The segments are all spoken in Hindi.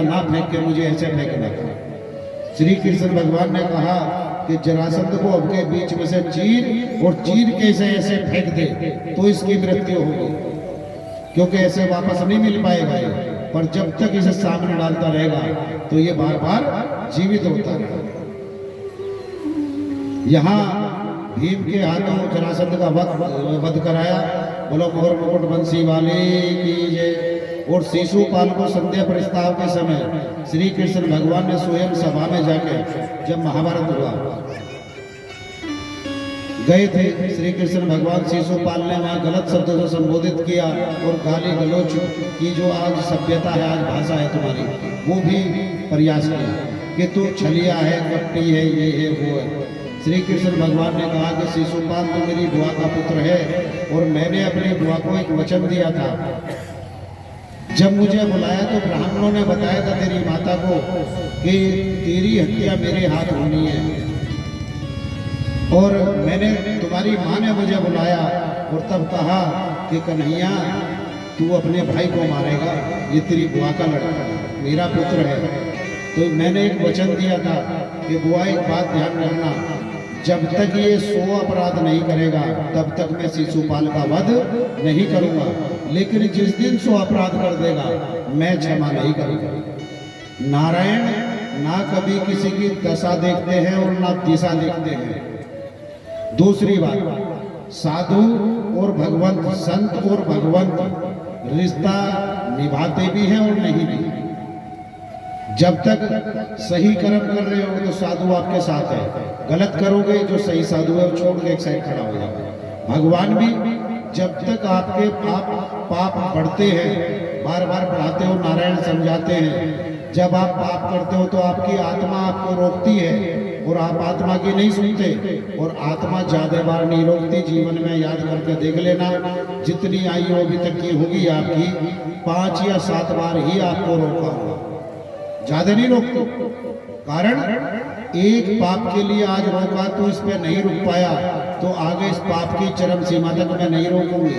ना फेंक के मुझे ऐसे फेंकना। श्री कृष्ण भगवान ने कहा कि जरासंध को अपने बीच में से चीर और चीर के इसे ऐसे फेंक दे तो इसकी मृत्यु होगी, क्योंकि ऐसे वापस नहीं मिल पाएगा ये। पर जब तक इसे सामने डालता रहेगा तो ये बार बार जीवित होता रहेगा। यहाँ भीम के हाथों जरासंध का वध कराया। बोलो मोर मुकुट बंसी वाले की जय। और शिशुपाल को संध्या प्रस्ताव के समय श्री कृष्ण भगवान ने स्वयं सभा में जाके, जब महाभारत हुआ गए थे, श्री कृष्ण भगवान शिशुपाल ने वहाँ गलत शब्दों से संबोधित किया और गाली गलौच की जो आज सभ्यता है, आज भाषा है तुम्हारी, वो भी प्रयास किया कि तू छलिया है, कपटी है, ये है, वो है। श्री कृष्ण भगवान ने कहा कि शिशुपाल तो मेरी बुआ का पुत्र है और मैंने अपनी बुआ को एक वचन दिया था। जब मुझे बुलाया तो ब्राह्मणों ने बताया था तेरी माता को कि तेरी हत्या मेरे हाथ होनी है, और मैंने, तुम्हारी माँ ने मुझे बुलाया और तब कहा कि कन्हैया तू अपने भाई को मारेगा, ये तेरी बुआ का लड़का मेरा पुत्र है। तो मैंने एक वचन दिया था कि बुआ एक बात ध्यान रखना, जब तक ये 100 अपराध नहीं करेगा तब तक मैं शिशुपाल का वध नहीं करूंगा, लेकिन जिस दिन 100 अपराध कर देगा मैं क्षमा नहीं करूंगा। नारायण ना कभी किसी की दशा देखते हैं और ना दिशा देखते हैं। दूसरी बात, साधु और भगवंत, संत और भगवंत रिश्ता निभाते भी हैं और नहीं भी। जब तक सही कर्म कर रहे हो तो साधु आपके साथ है, गलत करोगे जो सही साधु है वो छोड़ के एक साइड खड़ा हो जाएगा। भगवान भी जब तक आपके पाप बढ़ते हैं, बार बार बढ़ाते हो, नारायण समझाते हैं, जब आप पाप करते हो तो आपकी आत्मा आपको रोकती है और आप आत्मा की नहीं सुनते, और आत्मा ज्यादा बार नहीं रोकती। जीवन में याद करके देख लेना, जितनी आयु अभी तक की होगी आपकी, 5 या 7 बार ही आपको रोका होगा, ज्यादा नहीं रोकते। कारण एक पाप के लिए आज रोका तो इस पे नहीं रुक पाया, तो आगे इस पाप की चरम सीमा तक मैं नहीं रोकूंगी।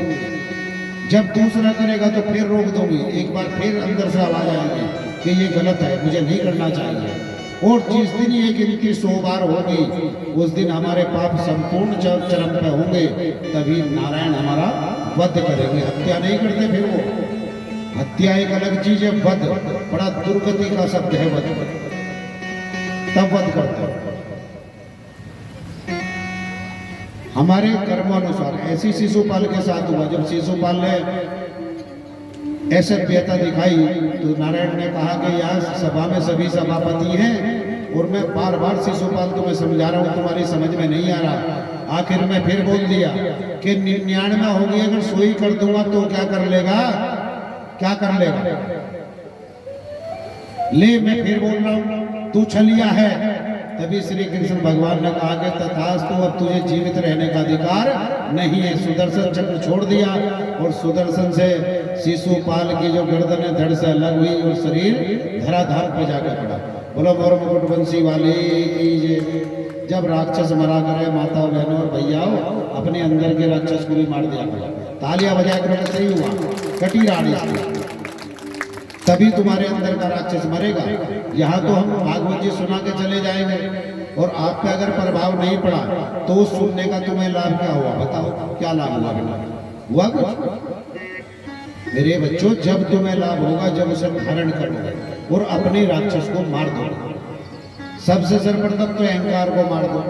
जब दूसरा करेगा तो फिर रोक दूंगी, एक बार फिर अंदर से आवाज आएगी कि ये गलत है, मुझे नहीं करना चाहिए। और जिस दिन ये गिनती 100 बार होगी उस दिन हमारे पाप संपूर्ण चरम पे होंगे, तभी नारायण हमारा वध करेंगे। हत्या नहीं करते, फिर वो हत्या एक अलग चीज है, वध बड़ा दुर्गति का शब्द है, वध तब वध करते हैं। हमारे कर्मानुसार ऐसी शिशुपाल के साथ हुआ। जब शिशुपाल ने ऐसे व्यथा दिखाई तो नारायण ने कहा कि यहाँ सभा में सभी सभापति हैं और मैं बार बार शिशुपाल तुम्हें समझा रहा हूँ, तुम्हारी समझ में नहीं आ रहा। आखिर में फिर बोल दिया कि 99 होगी, अगर 100 ही कर दूंगा तो क्या कर लेगा, क्या कर लेगा। ले मैं फिर बोल रहा हूं, तू छलिया है। तभी श्री कृष्ण भगवान ने कहा कि तथास्तु, अब तुझे जीवित रहने का अधिकार नहीं है। सुदर्शन चक्र छोड़ दिया और सुदर्शन से शिशुपाल की जो गर्दन धड़ से अलग हुई और शरीर धराधार पे जाकर पड़ा। बोलो मोर मुकुट बंसी वाले की जय। जब राक्षस मरा करे, माता बहनों और भैयाओं, अपने अंदर के राक्षस को भी मार दिया करो, तालियां बजा कर सही हुआ, कटी रानी, तभी तुम्हारे अंदर का राक्षस मरेगा। यहाँ तो हम भागवत जी सुना के चले जाएंगे और आप पे अगर प्रभाव नहीं पड़ा तो उस सुनने का तुम्हें लाभ क्या हुआ, बताओ क्या लाभ हुआ? हुआ कुछ? मेरे बच्चों, जब तुम्हें लाभ होगा जब उसे धारण कर लो और अपने राक्षस को मार दो। सबसे सर्वप्रथम तो अहंकार को मार दो।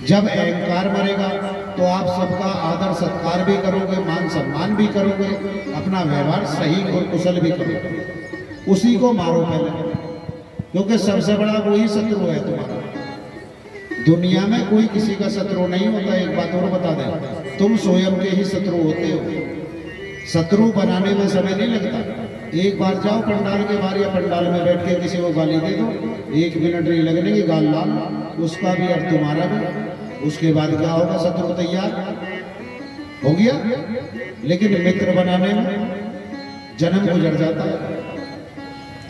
जब अहंकार मरेगा तो आप सबका आदर सत्कार भी करोगे, मान सम्मान भी करोगे, अपना व्यवहार सही और कुशल भी करोगे। उसी को मारो पहले, क्योंकि सबसे बड़ा वही शत्रु है तुम्हारा। दुनिया में कोई किसी का शत्रु नहीं होता। एक बात और बता दें, तुम स्वयं के ही शत्रु होते हो। शत्रु बनाने में समय नहीं लगता। एक बार जाओ पंडाल के बाहर या पंडाल में बैठ के किसी को गाली दे दो, 1 मिनट नहीं लगने की, गाल लाल, उसका भी और तुम्हारा भी। उसके बाद क्या होगा, शत्रु तैयार हो गया। लेकिन मित्र बनाने में जन्म गुजर जाता है,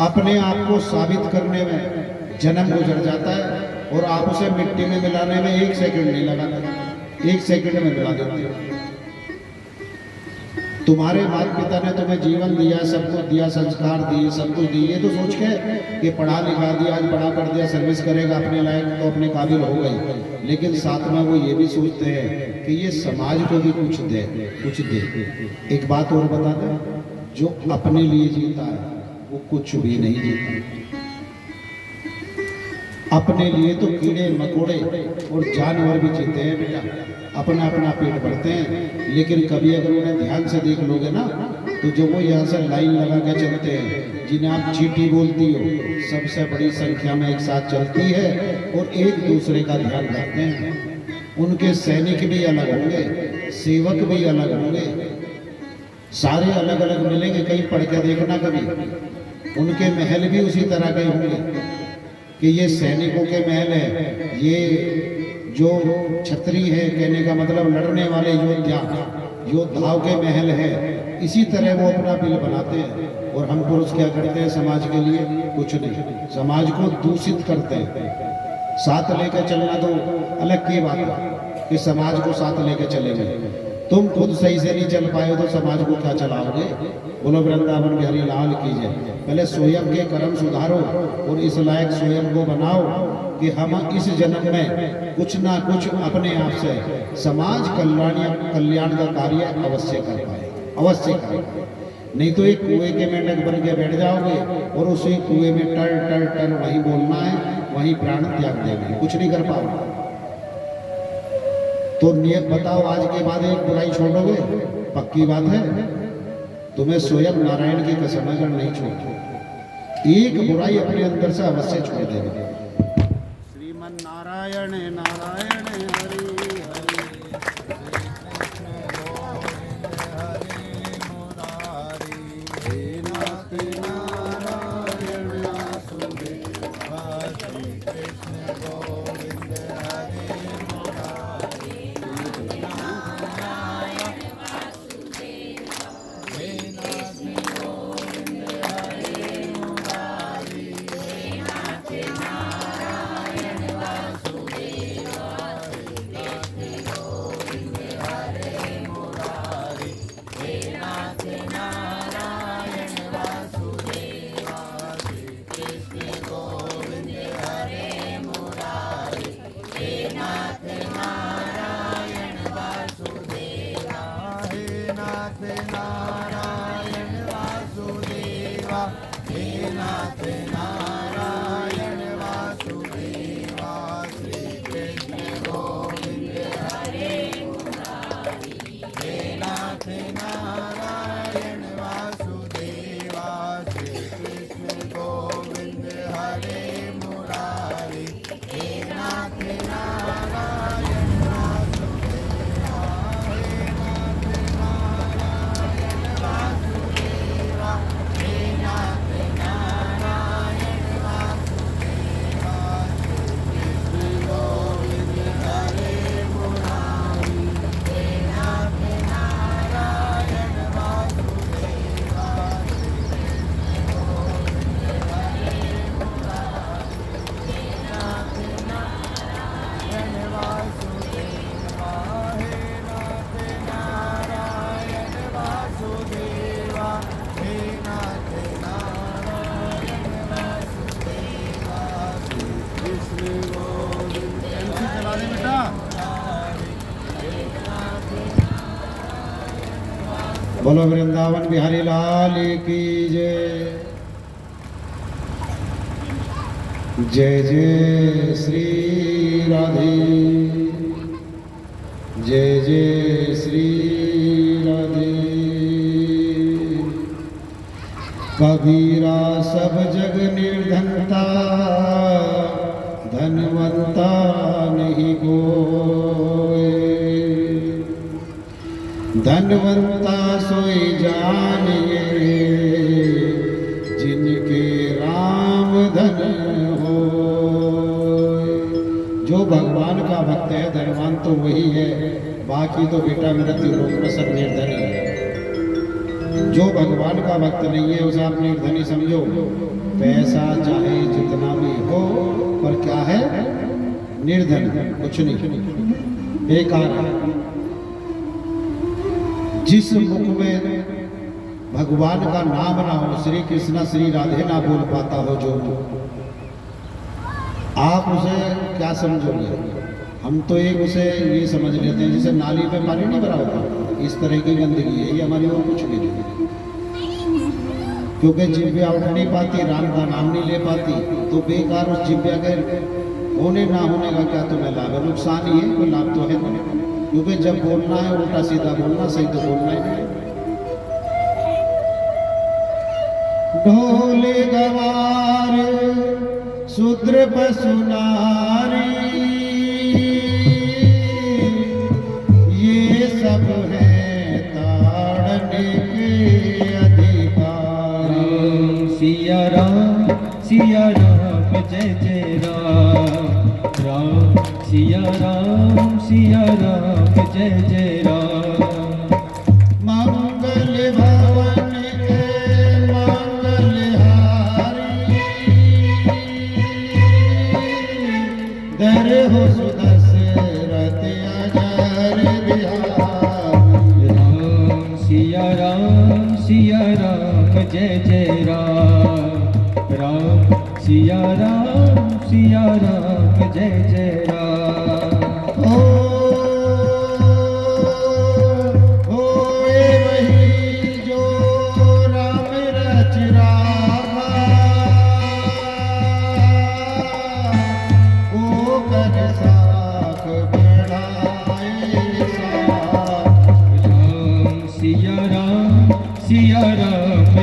अपने आप को साबित करने में जन्म गुजर जाता है, और आप उसे मिट्टी में मिलाने में 1 सेकंड नहीं लगाता, 1 सेकंड में मिला देते हो। तुम्हारे माता पिता ने तुम्हें जीवन दिया, सब कुछ दिया, संस्कार दिए, सब कुछ दिए, तो सोच के कि पढ़ा लिखा दिया, आज बड़ा कर दिया, सर्विस करेगा अपने लायक तो अपने काबिल हो गई। लेकिन साथ में वो ये भी सोचते हैं कि ये समाज को भी कुछ दे, कुछ दे। एक बात और बता दें, जो अपने लिए जीता है वो कुछ भी नहीं जीता। अपने लिए तो कीड़े मकोड़े और जानवर भी जीते हैं बेटा, अपना अपना पेट भरते हैं। लेकिन कभी अगर उन्हें ध्यान से देख लोगे ना, तो जो वो यहाँ से लाइन लगा के चलते हैं, जिन्हें आप चींटी बोलती हो, सबसे बड़ी संख्या में एक साथ चलती है और एक दूसरे का ध्यान रखते हैं। उनके सैनिक भी अलग होंगे, सेवक भी अलग होंगे, सारे अलग अलग मिलेंगे। कहीं पढ़ के देखना कभी, उनके महल भी उसी तरह के होंगे कि ये सैनिकों के महल है, ये जो छत्री है, कहने का मतलब लड़ने वाले योद्धाओं के महल है। इसी तरह वो अपना बिल बनाते हैं। और हम पुरुष क्या करते हैं समाज के लिए? कुछ नहीं, समाज को दूषित करते हैं। साथ लेकर चलना तो अलग की बात है कि समाज को साथ लेकर चलेंगे। तुम खुद सही से नहीं चल पाए तो समाज को क्या चलाओगे? बोलो वृंदावन बिहारी लाल की जय। पहले स्वयं के कर्म सुधारो और इस लायक स्वयं को बनाओ कि हम इस जन्म में कुछ ना कुछ अपने आप से समाज कल्याण का कार्य अवश्य कर पाए, अवश्य करें। नहीं तो एक कुएं के मेंढक बन के बैठ जाओगे और उसी कुएं में टर टर टर वहीं बोलना है, वहीं प्राण त्याग देंगे, कुछ नहीं कर पाओगे। तो नियत बताओ, आज के बाद एक बुराई छोड़ोगे? पक्की बात है, तुम्हें स्वयं नारायण की कसम अगर नहीं छोड़ो, एक बुराई अपने अंदर से अवश्य छोड़ देगा। श्रीमन नारायण नारायण हरि बोलो वृंदावन बिहारी लाल की जय। जय जय श्री राधे, जय जय श्री राधे। कबीरा सब जग निर्धनता, धनवंता नहीं कोई। धनवंता सोई जानिए, जिनके राम धन हो। जो भगवान का भक्त है धनवान तो वही है, बाकी तो बेटा मृत्यु लोक में सब निर्धनी है। जो भगवान का भक्त नहीं है उसे आप निर्धनी समझो। पैसा चाहे जितना भी हो, पर क्या है? निर्धन, कुछ नहीं, बेकार है। जिस मुख में भगवान का नाम ना हो, श्री कृष्णा श्री राधे ना बोल पाता हो जो, आप उसे क्या समझोगे? हम तो एक उसे ये समझ लेते हैं जैसे नाली में पानी नहीं भरा होता, इस तरह की गंदगी है ये हमारी, और कुछ नहीं है। क्योंकि जिब्या उठ नहीं पाती, राम का नाम नहीं ले पाती, तो बेकार उस जिब्या के होने ना होने का क्या तुम्हें लाभ है? नुकसान ही है, कोई लाभ तो है नहीं। क्योंकि जब बोलना है उल्टा सीधा बोलना, सही तो बोलना ही नहीं। ढोल गवार शूद्र पशु नारी, ये सब है ताड़ने के अधिकार। सिया राम जय जय राम, राम सिया राम जय जय राम। मंगल भवन के मंगलहारी, दर हो सुदशरथ अजर बिहारी। राम सिया राम जय जय राम, राम सिया राम जय जय राम। होए वही जो राम रच रामा, ओ कर साख बढ़ाए साख। राम सिया राम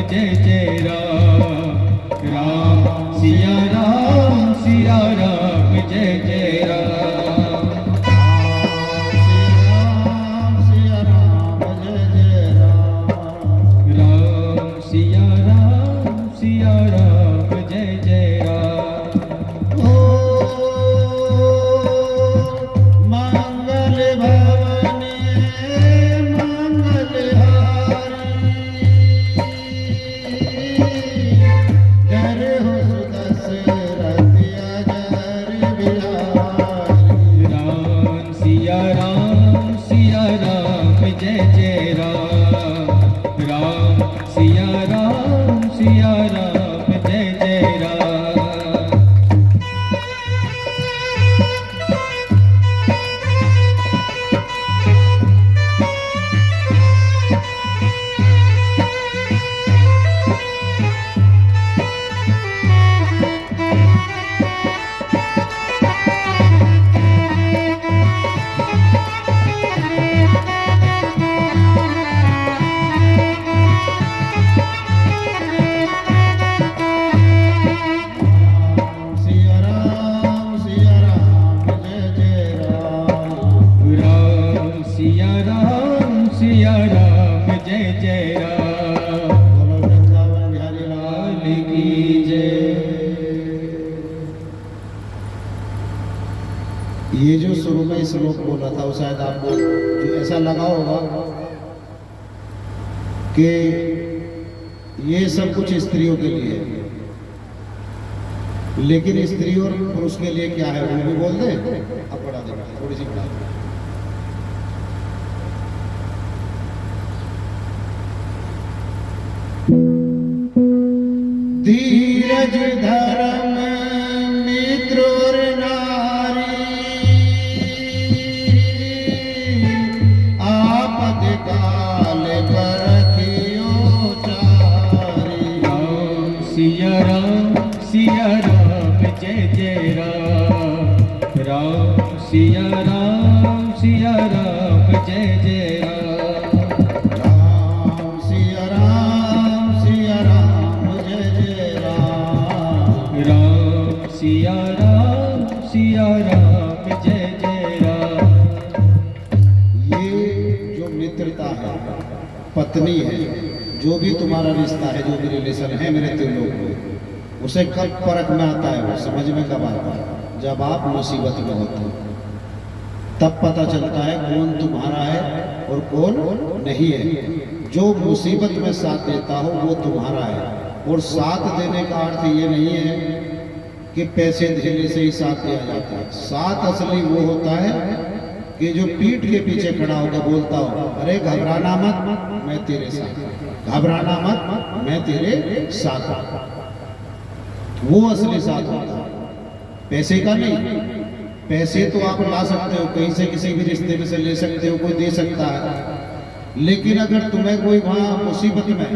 जय जय राम, राम सिया राम जय जय राम। सिया राम जय जय राम। राम सिया राम जय जय राम। ओ मंगल भवन मंगलहारी, डर हो सुदशरथ अजर बिहारी। राम सिया राम जय जय राम, राम सिया राम जय जय राम। सिया राम जय जय राम। राम सिया राम जय जय राम। बोलो वृंदावन बिहारी लाल लाल की जय। ये जो शुरू में श्लोक बोला था वो शायद आपको जो ऐसा लगा होगा कि ये सब कुछ स्त्रियों के लिए है, लेकिन स्त्री और पुरुष के लिए क्या है वो भी बोल दे। अब बढ़ा दे, थोड़ी सी बढ़ा दे। धीरज धर्म मित्र और नारी, आपद काल परखियो चारी। राम सिया राम जय जय राम, राम सिया राम जय जय राम। राम सिया राम जय जय राम। राम सिया राम जय जय राम। ये जो मित्रता है, पत्नी है, जो भी तुम्हारा रिश्ता है, जो भी रिलेशन है मेरे त्रिलोक में, उसे कब परख में आता है, वो समझ में कब आता है? जब आप मुसीबत में होते हो, तब पता चलता है कौन तुम्हारा है और कौन नहीं है। जो मुसीबत में साथ देता हो वो तुम्हारा है। और साथ देने का अर्थ ये नहीं है कि पैसे देने से ही साथ दिया जाता है। साथ असली वो होता है कि जो पीठ के पीछे खड़ा होकर बोलता हो, अरे घबराना मत, मैं तेरे साथ, घबराना मत, मैं तेरे साथ हूं, वो असली साथ होता है, पैसे का नहीं। पैसे तो आप ला सकते हो, कहीं से किसी भी रिश्ते में से ले सकते हो, कोई दे सकता है, लेकिन अगर तुम्हें कोई वहां मुसीबत में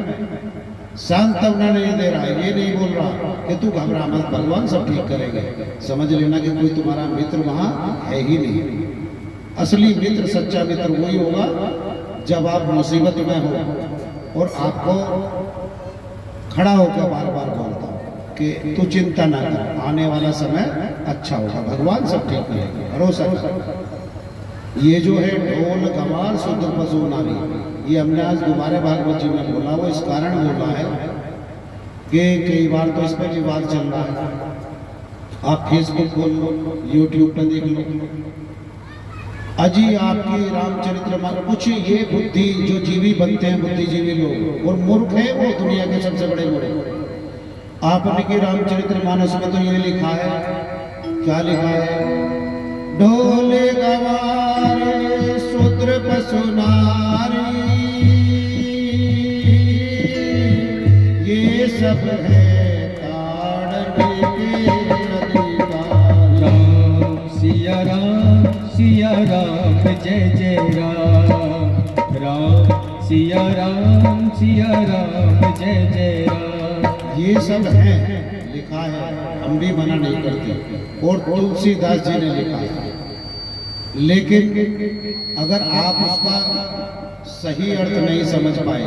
सांत्वना नहीं दे रहा है, ये नहीं बोल रहा कि तू घबरा मत, भगवान सब ठीक करेंगे, समझ लेना कि कोई तुम्हारा मित्र वहां है ही नहीं। असली मित्र, सच्चा मित्र वही होगा जब आप मुसीबत में हो और आपको खड़ा होकर बार बार बोलता हो कि तू चिंता ना कर, आने वाला समय अच्छा होगा, भगवान सब ठीक करेंगे, भरोसा कर। ये जो है ढोल गवार शुद्ध पशु नारी, ये हमने आज दोबारा भागवत जी में बोला, वो इस कारण बोला है कि कई बार तो इस पर विवाद चल रहा है, आप फेसबुक खोल लो, यूट्यूब पर देख लो, अजी आपकी रामचरितमानस, कुछ ये बुद्धि जो जीवी बनते हैं, बुद्धिजीवी लोग और मूर्ख है वो दुनिया के सबसे बड़े बड़े। आपने की रामचरितमानस में तो ये लिखा है, क्या लिखा है, ढोल गवार शूद्र पशु नारी, ये सब है ताड़ने के अधिकार। राम सिया राम, सिया राम जय जय राम, राम सिया राम, सिया राम जय जय राम। ये सब है, लिखा है, हम भी मना नहीं करते, और तुलसीदास जी ने लिखा है, लेकिन अगर आप उसका सही अर्थ नहीं समझ पाए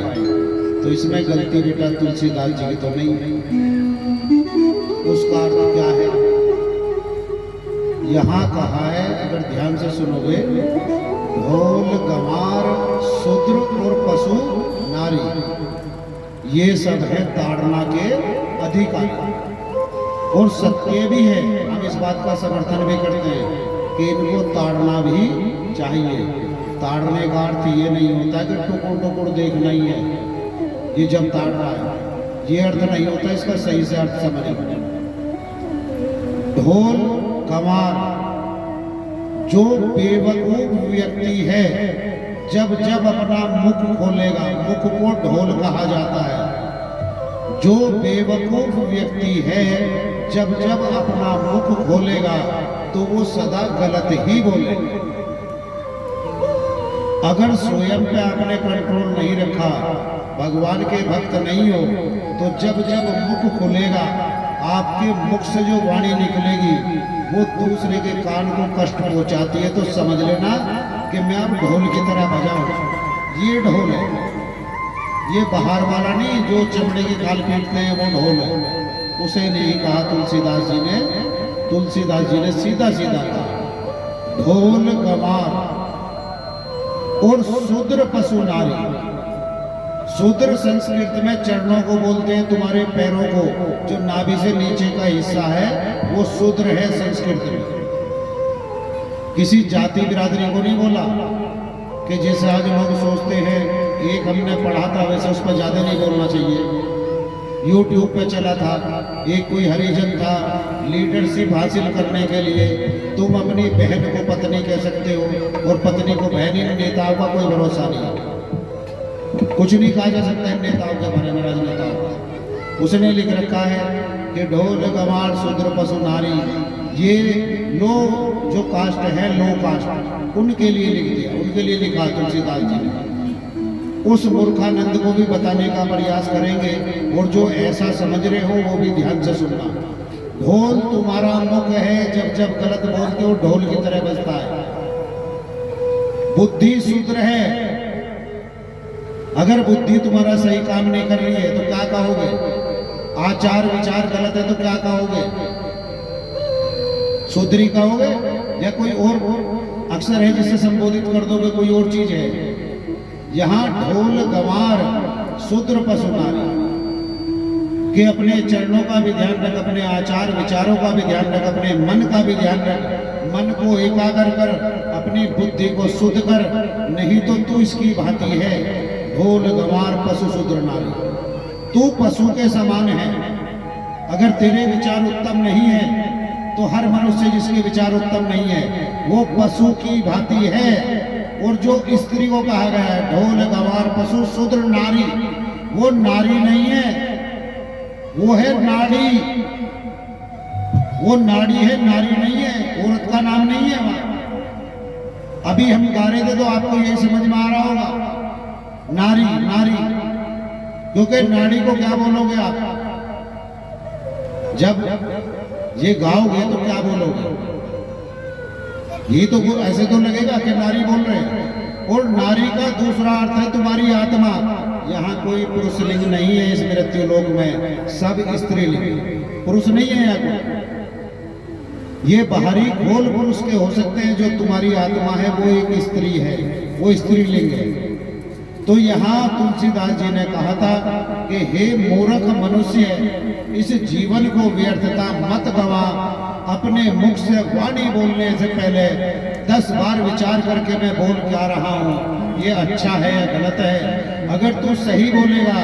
तो इसमें गलती बेटा तुलसीदास जी की तो नहीं है। उसका अर्थ क्या है, यहाँ कहा है, अगर ध्यान से सुनोगे, ढोल गंवार शूद्र और पशु नारी, ये सब है ताड़ना के अधिकारी, और सत्य भी है, हम इस बात का समर्थन भी करते हैं कि इनको ताड़ना भी चाहिए। ताड़ने का अर्थ ये नहीं होता कि टुकुर टुकुर देखना ही है, ये जब ताड़ रहा है, ये अर्थ नहीं होता, इसका सही से अर्थ समझ। ढोल गंवार जो बेवकूफ व्यक्ति है, जब जब अपना मुख खोलेगा, मुख को ढोल कहा जाता है, जो बेवकूफ व्यक्ति है जब जब अपना मुख खोलेगा तो वो सदा गलत ही बोलेगा। अगर स्वयं पे आपने कंट्रोल नहीं रखा, भगवान के भक्त नहीं हो, तो जब जब मुख खुलेगा, आपके मुख से जो वाणी निकलेगी वो दूसरे के कान को कष्ट पहुंचाती है, तो समझ लेना कि मैं अब ढोल की तरह बजाऊं। ये ढोल है, ये बाहर वाला नहीं जो चमड़े की खाल पीटते हैं, वो ढोल है। उसे नहीं कहा तुलसीदास जी ने, तुलसीदास जी ने सीधा सीधा कहा ढोल गंवार और शूद्र पशु नारी। शूद्र संस्कृत में चरणों को बोलते हैं, तुम्हारे पैरों को, जो नाभि से नीचे का हिस्सा है वो शूद्र है संस्कृत में। किसी जाति बिरादरी को नहीं बोला कि जैसे आज लोग सोचते हैं, एक हमने पढ़ा था वैसे उस पर ज्यादा नहीं बोलना चाहिए। यूट्यूब पे चला था, एक कोई हरिजन था, लीडरशिप हासिल करने के लिए तुम अपनी बहन को पत्नी कह सकते हो और पत्नी को बहन। इन नेताओं का कोई भरोसा नहीं, कुछ नहीं कहा जा सकता है नेताओं के बारे में, राजनेताओं का। उसने लिख रखा है कि ढोल गंवार शूद्र पशु नारी, ये लो जो कास्ट है, लो कास्ट, उनके लिए लिख दिया, उनके लिए लिखा तुलसीदास जी ने। उस मूर्खानंद को भी बताने का प्रयास करेंगे, और जो ऐसा समझ रहे हो वो भी ध्यान से सुनना। ढोल तुम्हारा मुख है, जब जब गलत बोलते हो ढोल की तरह बजता है। बुद्धि शूद्र है, अगर बुद्धि तुम्हारा सही काम नहीं कर रही है तो क्या कहोगे? आचार विचार गलत है तो क्या कहोगे? शूद्री कहोगे या कोई और अक्षर है जिससे संबोधित कर दोगे, कोई और चीज है? यहाँ ढोल गंवार शूद्र पशु नारी के अपने चरणों का भी ध्यान रख, अपने आचार विचारों का भी ध्यान रख, अपने मन का भी ध्यान रख। मन को एकाग्र कर, अपनी बुद्धि को शुद्ध कर, नहीं तो तू इसकी भांति है, ढोल गंवार पशु शूद्र नारी। तू पशु के समान है। अगर तेरे विचार उत्तम नहीं है तो हर मनुष्य जिसके विचार उत्तम नहीं है वो पशु की भांति है। और जो स्त्री को कहा गया है ढोल गवार पशु शूद्र नारी, वो नारी नहीं है, वो है नाड़ी। वो नाड़ी है, नारी नहीं है, औरत का नाम नहीं है वहां। अभी हम गा रहे थे तो आपको यही समझ में आ रहा होगा नारी नारी, क्योंकि नाड़ी को क्या बोलोगे आप जब ये गाओगे तो क्या बोलोगे? ये तो ऐसे तो लगेगा कि नारी बोल रहे हैं। और नारी का दूसरा अर्थ है तुम्हारी आत्मा। यहाँ कोई पुरुष लिंग नहीं है इस मृत्यु लोक में, सब स्त्रीलिंग, पुरुष नहीं है यहाँ कोई। ये बाहरी खोल पुरुष के हो सकते हैं, जो तुम्हारी आत्मा है वो एक स्त्री है, वो स्त्रीलिंग है। तो यहाँ तुलसीदास जी ने कहा था कि हे मूर्ख मनुष्य, इस जीवन को व्यर्थता मत गवा। अपने मुख से वाणी बोलने से पहले 10 बार विचार करके मैं बोल क्या रहा हूँ, ये अच्छा है या गलत है। अगर तू सही बोलेगा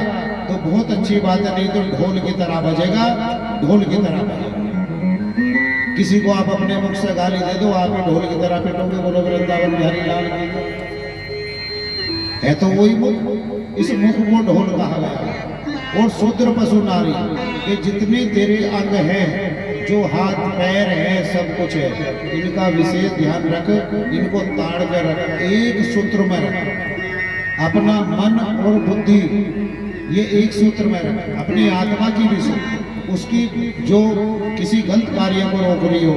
तो बहुत अच्छी बात है, नहीं तो ढोल की तरह बजेगा, ढोल की तरह बजेगा। किसी को आप अपने मुख से गाली दे दो, आप ही ढोल की तरह पिटोगे, बोलो वृंदावन बिहारी लाल की है। तो वही मुख, इस मुख को ढोल कहा गया। और शूद्र पशु नारी के जितने तेरे अंग हैं, जो हाथ पैर है, सब कुछ है, इनका विशेष ध्यान रख, इनको ताड़ कर रख, एक सूत्र में रख। अपना मन और बुद्धि ये एक सूत्र में रख, अपनी आत्मा की भी सूत्र, उसकी जो किसी गलत कार्य को रोक रही हो,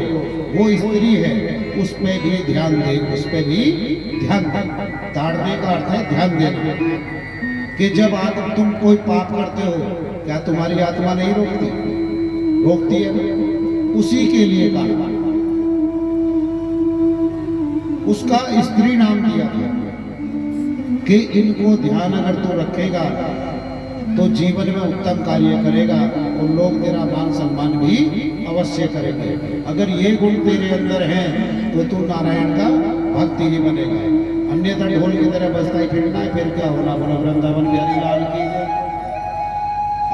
वो स्त्री है, उस पे भी ध्यान दे, उस पे भी ध्यान दे। ताड़ने का अर्थ है ध्यान देना। कि जब तुम कोई पाप करते हो, क्या तुम्हारी आत्मा नहीं रोकती? रोकती है। उसी के लिए कहा, उसका स्त्री नाम दिया गया कि इनको ध्यान अगर तू रखेगा तो जीवन में उत्तम कार्य करेगा और लोग तेरा मान सम्मान भी अवश्य करेंगे। अगर ये गुण तेरे अंदर हैं तो तू नारायण का भक्ति ही बनेगा। अन्यथा ढोल की तरह बजता ही फिरना है, फिर क्या होना? बोलो वृंदावन बिहारी लाल की।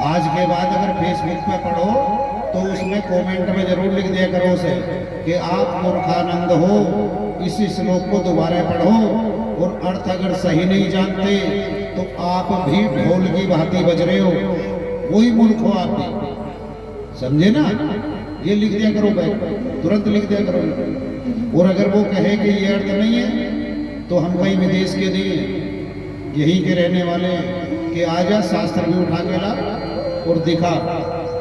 आज के बाद अगर फेसबुक पे पढ़ो तो उसमें कमेंट में जरूर लिख दिया करो उसे कि आप मूर्खानंद हो, इस श्लोक को दोबारा पढ़ो और अर्थ अगर सही नहीं जानते तो आप भी ढोल की भांति बज रहे हो, वही मूर्ख हो आप भी, समझे ना? ये लिख दिया करो बैग, तुरंत लिख दिया करो। और अगर वो कहे कि ये अर्थ नहीं है तो हम कहीं विदेश के नहीं, यहीं के रहने वाले कि आजा शास्त्र भी उठा के ला और दिखा,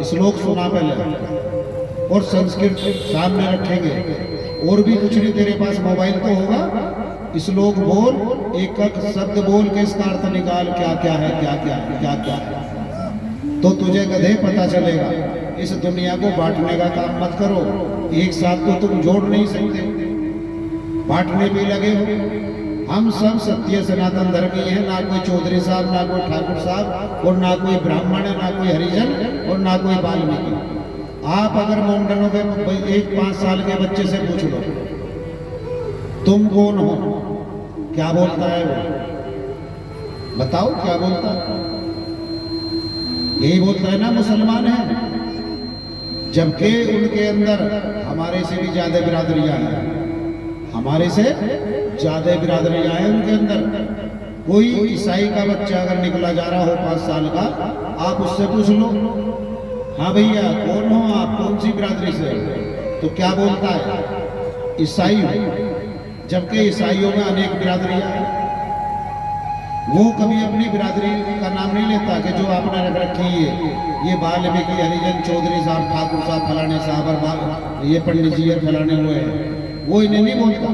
श्लोक सुना पहले और संस्कृत सामने रखेंगे। और भी कुछ नहीं, तेरे पास मोबाइल तो होगा, श्लोक बोल, एक एक शब्द बोल के इसका अर्थ निकाल, क्या क्या है, क्या क्या है, क्या क्या है, तो तुझे गधे पता चलेगा। इस दुनिया को बांटने का काम मत करो, एक साथ तो तुम जोड़ नहीं सकते, बांटने पे लगे हो। हम सब सत्य सनातन धर्मी हैं, ना कोई चौधरी साहब, ना कोई ठाकुर साहब, और ना कोई ब्राह्मण है, ना कोई हरिजन और ना कोई वाल्मीकि। आप अगर मोमडनों के एक 5 साल के बच्चे से पूछ लो तुम कौन हो, क्या बोलता है वो? बताओ क्या बोलता है? यही बोलता है ना मुसलमान है, जबकि उनके अंदर हमारे से भी ज्यादा बिरादरियां हैं, हमारे से ज्यादा बिरादरियां हैं उनके अंदर। कोई ईसाई का बच्चा अगर निकला जा रहा हो 5 साल का, आप उससे पूछ लो, हाँ भैया कौन हो आप, कौन सी बिरादरी से? तो क्या बोलता है? ईसाई हो। जबकि ईसाइयों में अनेक बिरादरियां हैं। वो कभी अपनी बिरादरी का नाम नहीं लेता कि जो आपने रख रखी है, ये वाल्मीकि, हरिजन, चौधरी साहब, ठाकुर साहब, फलाने साहब और ये पंडित जी और फलाने हुए हैं, वो इन्हें नहीं बोलता।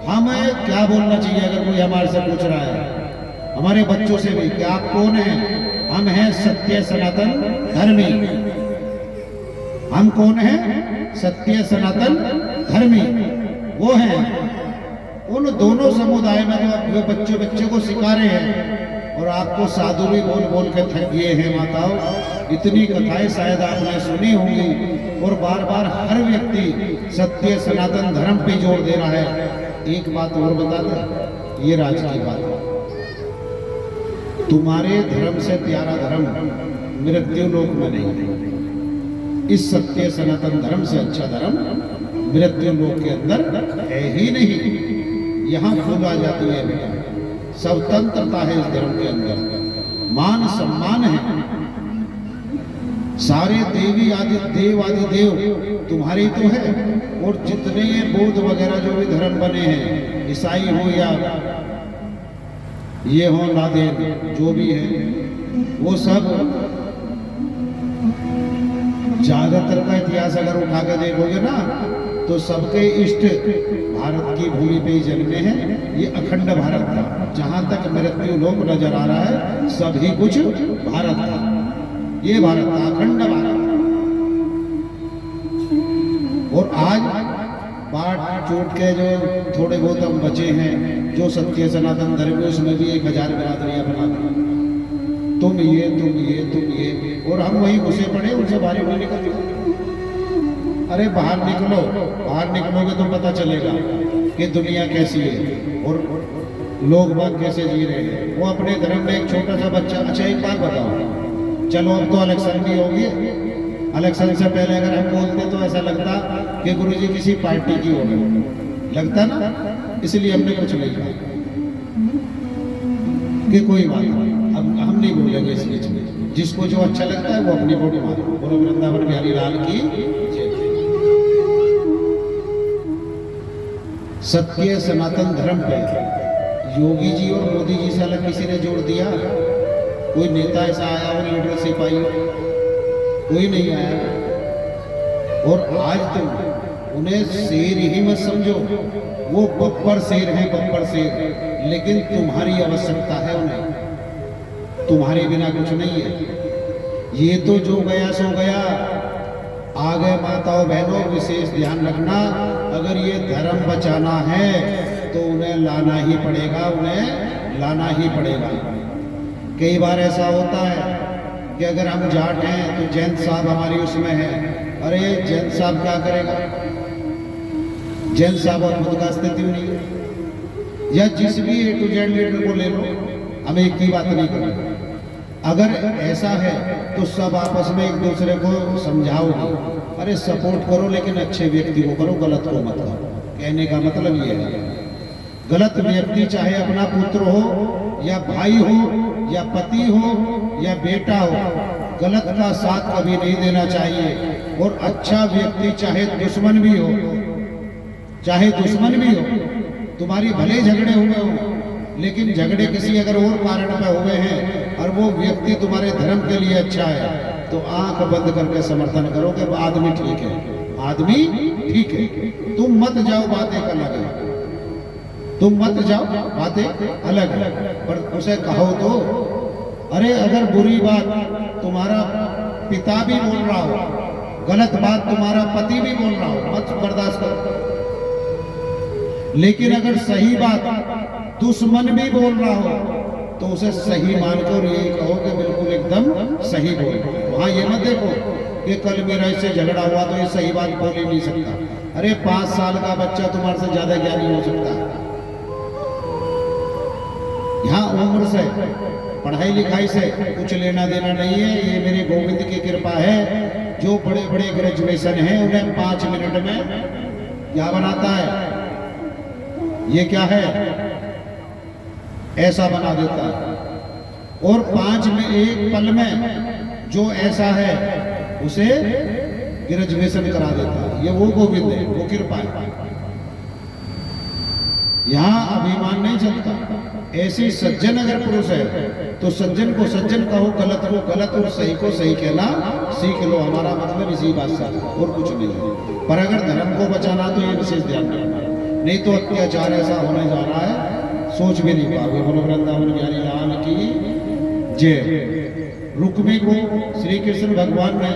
हमें क्या बोलना चाहिए अगर कोई हमारे से पूछ रहा है, हमारे बच्चों से भी, कि आप कौन हैं? हम हैं सत्य सनातन धर्मी। हम कौन हैं? सत्य सनातन धर्मी, वो हैं। उन दोनों समुदाय में जो बच्चे बच्चे को सिखा रहे हैं, और आपको साधु भी बोल बोल के थक गए हैं माताओं। इतनी कथाएं शायद आपने सुनी होंगी, और बार बार हर व्यक्ति सत्य सनातन धर्म पे जोर दे रहा है। एक बात और बता दें, ये राज की बात है, तुम्हारे धर्म से प्यारा धर्म मृत्यु लोक में नहीं है। इस सत्य सनातन धर्म से अच्छा धर्म मृत्यु लोक के अंदर है ही नहीं। यहाँ फूल आ जाती है बेटा, स्वतंत्रता है इस धर्म के अंदर, मान सम्मान है। सारे देवी आदि देव तुम्हारे तो है, और जितने ये बौद्ध वगैरह जो भी धर्म बने हैं, ईसाई हो या ये हो नादेन जो भी है, वो सब ज्यादातर का इतिहास अगर उठा कर देखोगे ना, तो सबके इष्ट भारत की भूमि पे ही जन्मे हैं। ये अखंड भारत था, जहां तक मृत्यु लोक नजर आ रहा है सभी कुछ भारत था। ये भारत था, अखंड भारत। और आज बाट चोट के जो थोड़े बहुत हम बचे हैं, जो सत्य सनातन धर्म, उसमें भी 1000 बिरादरियां बना दी, तुम ये तुम ये तुम ये, और हम वही घुसे पड़े, उनसे बाहर नहीं निकल। अरे बाहर निकलो, बाहर निकलोगे तो पता चलेगा कि दुनिया कैसी है और लोग बाग कैसे जी रहे हैं। वो अपने धर्म में एक छोटा सा बच्चा, अच्छा एक बात बताओ, चलो अब तो इलेक्शन भी होगी, इलेक्शन से पहले अगर हम बोलते तो ऐसा लगता कि गुरुजी किसी पार्टी की हो गई, लगता ना, इसलिए हमने कुछ नहीं कहा कि कोई बात नहीं, अब हम नहीं बोलेंगे इस बीच में। जिसको जो अच्छा लगता है वो अपनी वोट मारो। बोलो वृंदावन बिहारी लाल की जय। सत्य सनातन धर्म पे योगी जी और मोदी जी से अलग किसी ने जोड़ दिया? कोई नेता ऐसा आया हो, लीडरशिप आई हो? कोई नहीं आया। और आज तुम उन्हें शेर ही मत समझो, वो बब्बर शेर है, बब्बर शेर, लेकिन तुम्हारी आवश्यकता है उन्हें, तुम्हारे बिना कुछ नहीं है। ये तो जो गया सो गया। आगे माताओं बहनों विशेष ध्यान रखना, अगर ये धर्म बचाना है तो उन्हें लाना ही पड़ेगा, उन्हें लाना ही पड़ेगा। कई बार ऐसा होता है कि अगर हम जाट हैं तो जैन साहब हमारी उसमें है, अरे जैन साहब क्या करेगा? जैन साहब और खुद का स्थिति नहीं है। या जिस भी A to Z लीडर को ले लो, हम एक की बात नहीं करेंगे। अगर ऐसा है तो सब आपस में एक दूसरे को समझाओ, अरे सपोर्ट करो, लेकिन अच्छे व्यक्ति को करो, गलत को मत करो। कहने का मतलब ये है, गलत व्यक्ति चाहे अपना पुत्र हो या भाई हो या पति हो या बेटा हो, गलत का साथ कभी नहीं देना चाहिए। और अच्छा व्यक्ति चाहे दुश्मन भी हो, चाहे दुश्मन भी हो, तुम्हारी भले झगड़े हुए हो, लेकिन झगड़े किसी अगर और कारण पे हुए हैं और वो व्यक्ति तुम्हारे धर्म के लिए अच्छा है, तो आंख बंद करके समर्थन करो कि आदमी ठीक है, आदमी ठीक है। तुम मत जाओ, बातें अलग है, तुम मत जाओ, बातें अलग है, पर उसे कहो तो। अरे अगर बुरी बात तुम्हारा पिता भी बोल रहा हो, गलत बात तुम्हारा पति भी बोल रहा हो, मत बर्दाश्त करो। लेकिन अगर सही बात दुश्मन भी बोल रहा हो तो उसे सही मानकर यही कहो कि बिल्कुल एकदम सही बोल। वहां ये मत देखो कि कल मेरा इससे झगड़ा हुआ तो ये सही बात बोल ही नहीं सकता। अरे 5 साल का बच्चा तुम्हारे से ज्यादा ज्ञानी हो सकता है। यहाँ उम्र से, पढ़ाई लिखाई से कुछ लेना देना नहीं है। ये मेरे गोविंद की कृपा है, जो बड़े बड़े ग्रेजुएशन हैं उन्हें 5 मिनट में क्या बनाता है, ये क्या है, ऐसा बना देता है। और 5 में, एक पल में जो ऐसा है उसे ग्रेजुएशन करा देता है। ये वो गोविंद है, वो कृपा है। यहाँ अभिमान नहीं चलता। ऐसी सज्जन अगर पुरुष है तो सज्जन को सज्जन कहो, गलत को गलत और सही को सही कहना सीख लो। हमारा मतलब इसी बात से और कुछ नहीं है। पर अगर धर्म को बचाना तो ये विशेष ध्यान रखना, नहीं तो अत्याचार ऐसा होने जा रहा है सोच भी नहीं पाओगे। बोलो वृंदावन बिहारी लाल की जय। रुक्मी को श्री कृष्ण भगवान ने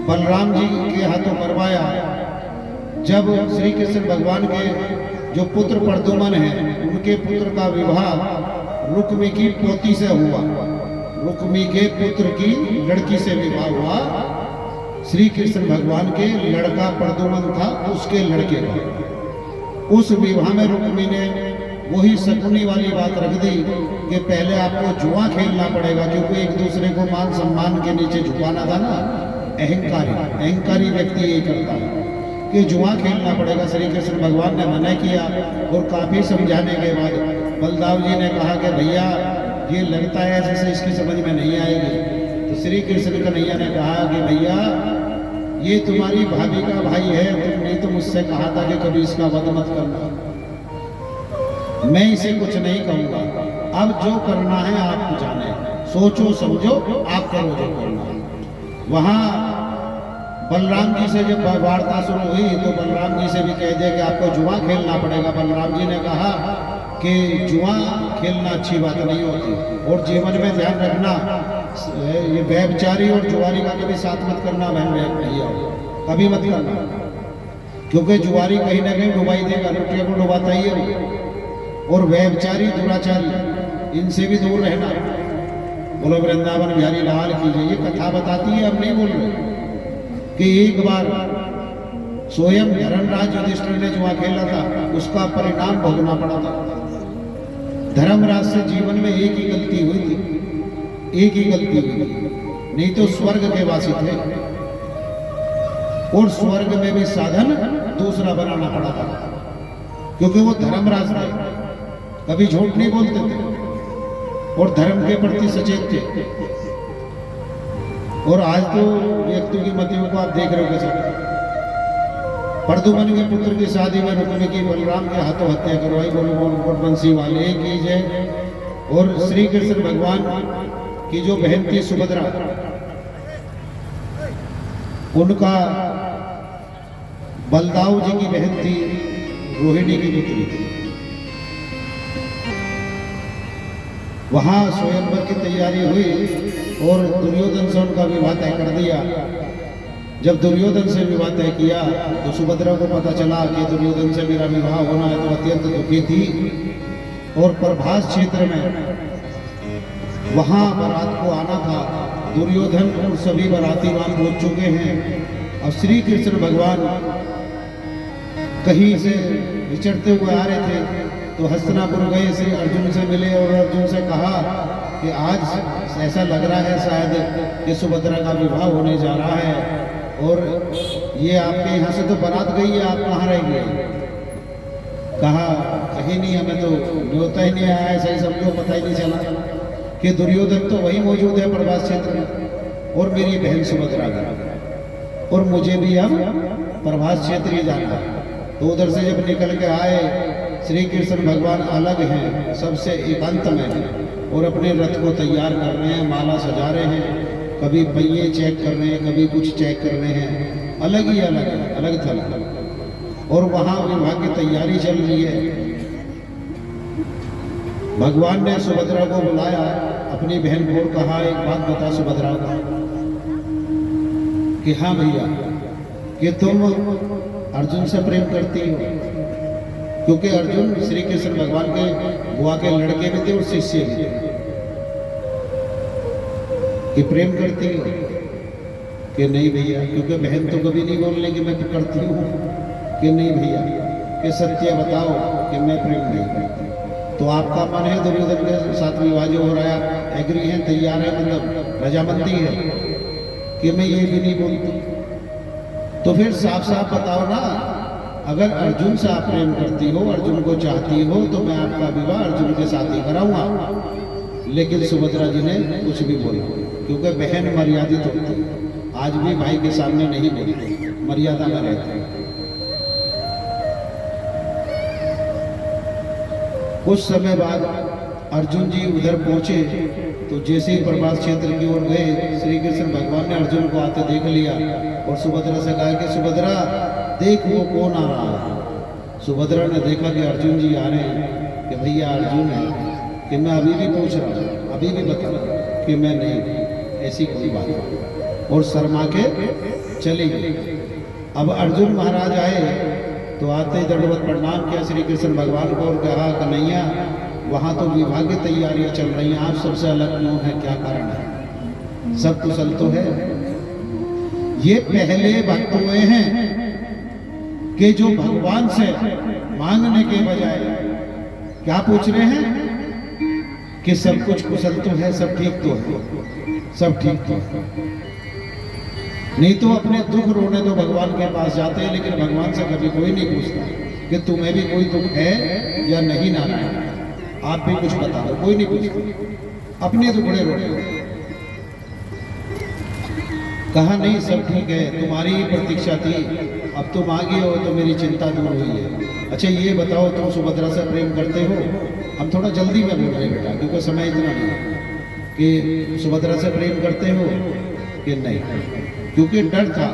बलराम जी के हाथों मरवाया। जब श्री कृष्ण भगवान के जो पुत्र प्रद्युम्न हैं, उनके पुत्र का विवाह रुक्मी की पोती से हुआ। रुक्मी के पुत्र की लड़की से विवाह हुआ। श्री कृष्ण भगवान के लड़का प्रद्युम्न था, उसके लड़के का। उस विवाह में रुक्मी ने वही शकुनी वाली बात रख दी कि पहले आपको जुआ खेलना पड़ेगा, क्योंकि एक दूसरे को मान सम्मान के नीचे झुकाना था ना। अहंकारी व्यक्ति यही करता है कि जुआ खेलना पड़ेगा। श्री कृष्ण भगवान ने मना किया और काफी समझाने के बाद बलदाव जी ने कहा कि भैया ये लगता है जैसे इसकी समझ में नहीं आएगी। तो श्री कृष्ण कन्हैया ने कहा कि भैया ये तुम्हारी भाभी का भाई है, तुमने तो मुझसे कहा था कि कभी इसका वध मत करना। मैं इसे कुछ नहीं कहूंगा, अब जो करना है आप जाने, सोचो समझो आप करो जो करना है। वहां बलराम जी से जब वार्ता शुरू हुई तो बलराम जी से भी कह दिया कि आपको जुआ खेलना पड़ेगा। बलराम जी ने कहा कि जुआ खेलना अच्छी बात नहीं होती और जीवन में ध्यान रखना, ये व्यभिचारी और जुआरी का कभी साथ मत करना बहन भैया, कभी मत करना, क्योंकि जुआरी कहीं ना कहीं डुबाई देगा, लुटिया को डुबाता ही है। और व्यभिचारी दुराचारी इनसे भी दूर रहना। बोलो वृंदावन बिहारी लाल कीजिए। ये कथा बताती है, हम नहीं बोल रहे कि एक बार स्वयं धर्मराज युधिष्ठिर ने जुआ खेला था, उसका परिणाम भोगना पड़ा था। धर्मराज से जीवन में एक ही गलती हुई थी, एक ही गलती हुई थी, नहीं तो स्वर्ग के वासी थे और स्वर्ग में भी साधन दूसरा बनाना पड़ा था, क्योंकि वो धर्मराज थे, कभी झूठ नहीं बोलते थे और धर्म के प्रति सचेत थे। और आज तो व्यक्तियों की मतियों को आप देख रहे हो कैसे। प्रद्युम्न के पुत्र की शादी में रुक्मिणी की बलराम के हाथों हत्या करवाई। बोलो बंसी वाले की जय। और श्री कृष्ण भगवान की जो बहन थी सुभद्रा, उनका बलदाऊ जी की बहन थी रोहिणी की पुत्री थी। वहां स्वयंवर की तैयारी हुई और दुर्योधन से उनका विवाह तय कर दिया। जब दुर्योधन से विवाह तय किया तो सुभद्रा को पता चला कि दुर्योधन से मेरा विवाह होना है, तो अत्यंत दुखी थी। और प्रभास क्षेत्र में वहां बारात को आना था, दुर्योधन और सभी बाराती वहां पहुंच चुके हैं। अब श्री कृष्ण भगवान कहीं से विचरते हुए आ रहे थे तो हस्तिनापुर गए, श्री अर्जुन से मिले और अर्जुन से कहा कि आज ऐसा लग रहा है शायद कि सुभद्रा का विवाह होने जा रहा है और ये आपके यहाँ से तो बारात गई है, आप कहाँ रहेंगे? कहा कहीं नहीं, हमें तो न्योता ही नहीं आया, ऐसा ही समझो, पता ही नहीं चला कि दुर्योधन तो वही मौजूद है प्रभास क्षेत्र में और मेरी बहन सुभद्रा गई और मुझे भी अब प्रभास क्षेत्र ही जाना है। तो उधर से जब निकल के आए, श्री कृष्ण भगवान अलग हैं, सबसे एकांत में हैं और अपने रथ को तैयार कर रहे हैं, माला सजा रहे हैं, कभी पहिए चेक कर रहे हैं, कभी कुछ चेक कर रहे हैं, अलग ही अलग थल। और वहां विवाह की तैयारी चल रही है। भगवान ने सुभद्रा को बुलाया, अपनी बहन को कहा एक बात बता सुभद्रा को कि हाँ भैया कि तुम अर्जुन से प्रेम करती हो, क्योंकि अर्जुन श्री कृष्ण भगवान के बुआ के लड़के भी थे और शिष्य भी थे। कि प्रेम करती हो कि नहीं भैया, क्योंकि बहन तो कभी नहीं बोलने कि मैं करती हूँ, कि नहीं भैया कि सत्य बताओ कि मैं प्रेम नहीं करती। तो आपका मन है दुर्योधन के साथ विवाह जो हो रहा है, एग्री है, तैयार है, मतलब रजामंदी है कि मैं ये भी नहीं बोलती। तो फिर साफ साफ बताओ ना, अगर अर्जुन से आप प्रेम करती हो, अर्जुन को चाहती हो, तो मैं आपका विवाह अर्जुन के साथ ही कराऊंगा। लेकिन सुभद्रा जी ने कुछ भी बोला, क्योंकि बहन मर्यादित होती है, आज भी भाई के सामने नहीं बोलती, मर्यादा में रहती है। कुछ समय बाद अर्जुन जी उधर पहुंचे तो जैसे ही प्रभास क्षेत्र की ओर गए, श्री कृष्ण भगवान ने अर्जुन को आते देख लिया और सुभद्रा से कहा कि सुभद्रा देख वो कौन आ रहा है। सुभद्रा ने देखा कि अर्जुन जी आ रहे हैं, कि भैया अर्जुन है, कि मैं अभी भी पूछ रहा हूँ, अभी भी बता रहा कि मैं नहीं, ऐसी कोई बात नहीं, और शर्मा के चले गए। अब अर्जुन महाराज आए तो आते ही दंडवत प्रणाम किया श्री कृष्ण भगवान को और कहा कन्हैया वहाँ तो विवाह की तैयारियां चल रही हैं, आप सबसे अलग क्यों है, क्या कारण है? सब कुशल तो है। ये पहले भक्त हुए हैं कि जो भगवान से मांगने के बजाय क्या पूछ रहे हैं कि सब कुछ कुशल तो है, सब ठीक तो है, सब ठीक तो है। नहीं तो अपने दुख रोने तो भगवान के पास जाते हैं, लेकिन भगवान से कभी कोई नहीं पूछता कि तुम्हें भी कोई दुख है या नहीं नारायण, आप भी कुछ बता दो, कोई नहीं पूछता, अपने दुखड़े रोने। कहा नहीं सब ठीक है, तुम्हारी ही प्रतीक्षा थी, अब तुम आ गए हो तो मेरी चिंता दूर हुई है। अच्छा ये बताओ तुम सुभद्रा से प्रेम करते हो? हम थोड़ा जल्दी में बोल रहे हैं बेटा, क्योंकि समय इतना नहीं है कि सुभद्रा से प्रेम करते हो कि नहीं, क्योंकि डर था।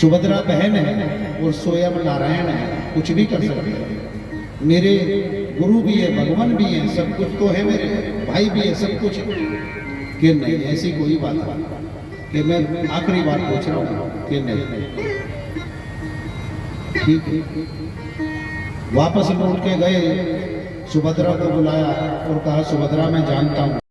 सुभद्रा बहन है और स्वयं नारायण है, कुछ भी कर सकते हैं। मेरे गुरु भी है, भगवान भी है, सब कुछ तो है, मेरे भाई भी है, सब कुछ है कि नहीं? ऐसी कोई बात नहीं कि मैं आखिरी बार पूछ रहा हूँ कि नहीं। ठीक है, वापस लौट के गए, सुभद्रा को बुलाया और कहा सुभद्रा मैं जानता हूँ